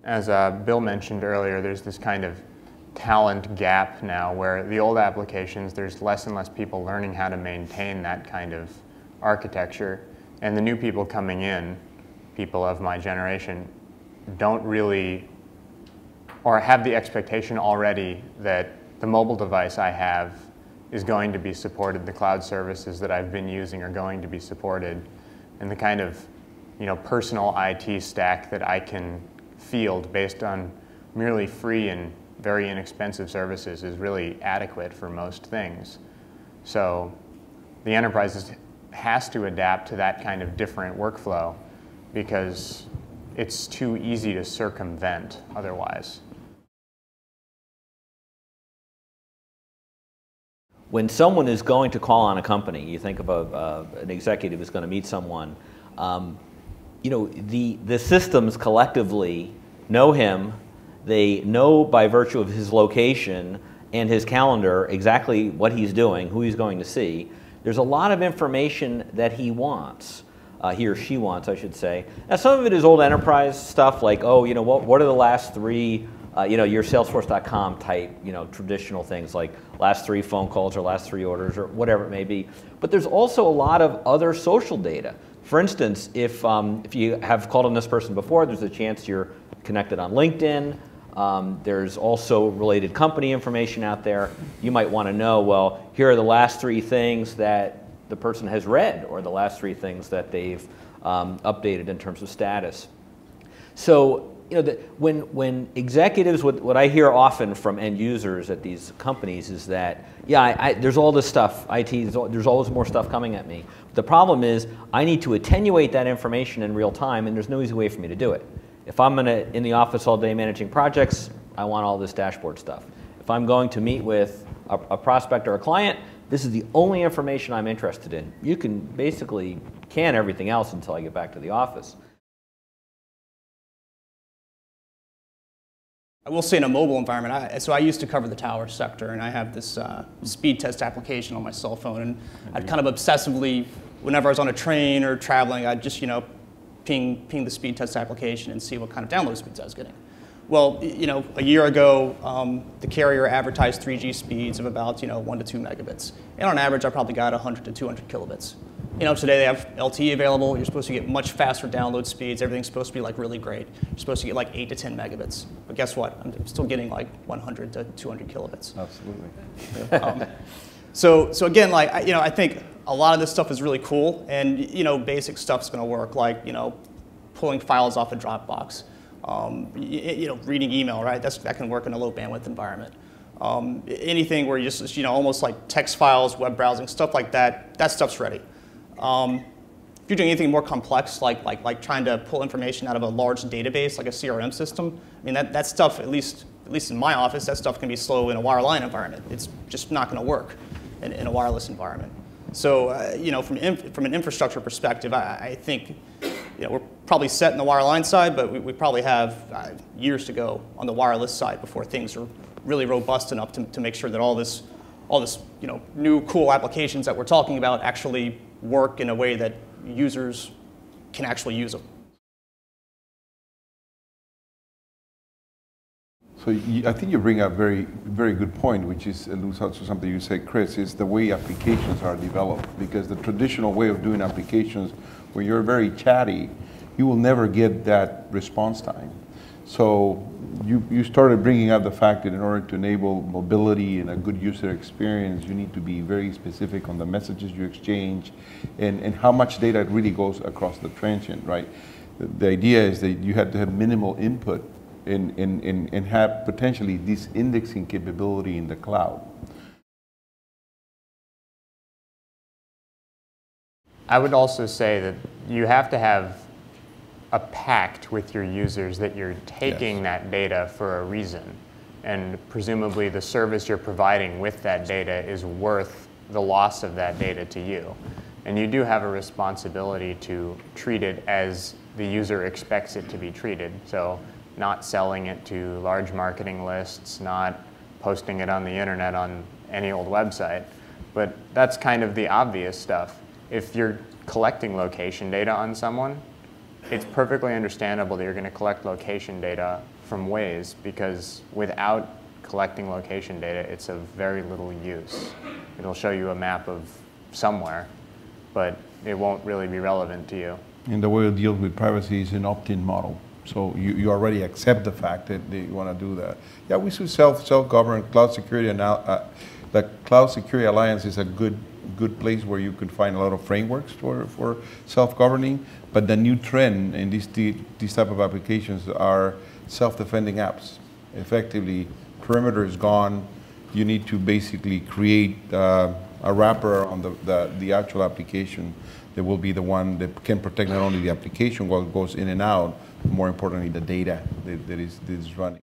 As Bill mentioned earlier, there's this kind of talent gap now where the old applications, there's less and less people learning how to maintain that kind of architecture. And the new people coming in, people of my generation, don't really, or have the expectation already that the mobile device I have is going to be supported, the cloud services that I've been using are going to be supported, and the kind of personal IT stack that I can field based on merely free and very inexpensive services is really adequate for most things. So the enterprise has to adapt to that kind of different workflow because it's too easy to circumvent otherwise. When someone is going to call on a company, you think of an executive is going to meet someone, the systems collectively know him. They know by virtue of his location and his calendar exactly what he's doing, who he's going to see. There's a lot of information that he wants, he or she wants, I should say. Now, some of it is old enterprise stuff like, what are the last three, your Salesforce.com type, traditional things like last 3 phone calls or last 3 orders or whatever it may be. But there's also a lot of other social data. For instance, if you have called on this person before, there's a chance you're connected on LinkedIn. There's also related company information out there. You might want to know, well, here are the last 3 things that the person has read or the last 3 things that they've updated in terms of status. So, when executives, what I hear often from end users at these companies is that, there's all this stuff, IT, there's always more stuff coming at me. The problem is I need to attenuate that information in real time, and there's no easy way for me to do it. If I'm in the office all day managing projects, I want all this dashboard stuff. If I'm going to meet with a prospect or a client, this is the only information I'm interested in. You can basically can everything else until I get back to the office. I will say in a mobile environment, so I used to cover the tower sector, and I have this speed test application on my cell phone, and I'd kind of obsessively, whenever I was on a train or traveling, I'd just ping the speed test application and see what kind of download speeds I was getting. Well, a year ago, the carrier advertised 3G speeds of about 1 to 2 megabits, and on average, I probably got 100 to 200 kilobits. Today they have LTE available. You're supposed to get much faster download speeds. Everything's supposed to be really great. You're supposed to get 8 to 10 megabits. But guess what? I'm still getting 100 to 200 kilobits. Absolutely. So again, I think a lot of this stuff is really cool, and basic stuff's going to work, like pulling files off a Dropbox, reading email, right? That can work in a low bandwidth environment. Anything where you just almost like text files, web browsing, stuff like that. That stuff's ready. If you're doing anything more complex, like trying to pull information out of a large database, like a CRM system, I mean that stuff, at least in my office, that stuff can be slow in a wireline environment. It's just not going to work in a wireless environment. So from an infrastructure perspective, I think we're probably set in the wireline side, but we probably have years to go on the wireless side before things are really robust enough to make sure that all this new cool applications that we're talking about actually work in a way that users can actually use them. So I think you bring up a very, very good point, which is alludes to something you said, Chris, is the way applications are developed. Because the traditional way of doing applications, when you're very chatty, you will never get that response time. So you started bringing up the fact that in order to enable mobility and a good user experience, you need to be very specific on the messages you exchange and how much data really goes across the transient, right? The idea is that you had to have minimal input and have potentially this indexing capability in the cloud. I would also say that you have to have a pact with your users that you're taking that data for a reason. And presumably the service you're providing with that data is worth the loss of that data to you. And you do have a responsibility to treat it as the user expects it to be treated. So not selling it to large marketing lists, not posting it on the internet on any old website. But that's kind of the obvious stuff. If you're collecting location data on someone, it's perfectly understandable that you're going to collect location data from Waze, because without collecting location data, it's of very little use. It'll show you a map of somewhere, but it won't really be relevant to you. And the way it deals with privacy is an opt-in model. So you already accept the fact that you want to do that. Yeah, we should self-govern cloud security, and the Cloud Security Alliance is a good place where you can find a lot of frameworks for self-governing. But the new trend in these type of applications are self-defending apps. Effectively, perimeter is gone. You need to basically create a wrapper on the actual application that will be the one that can protect not only the application while it goes in and out, but more importantly, the data that is running.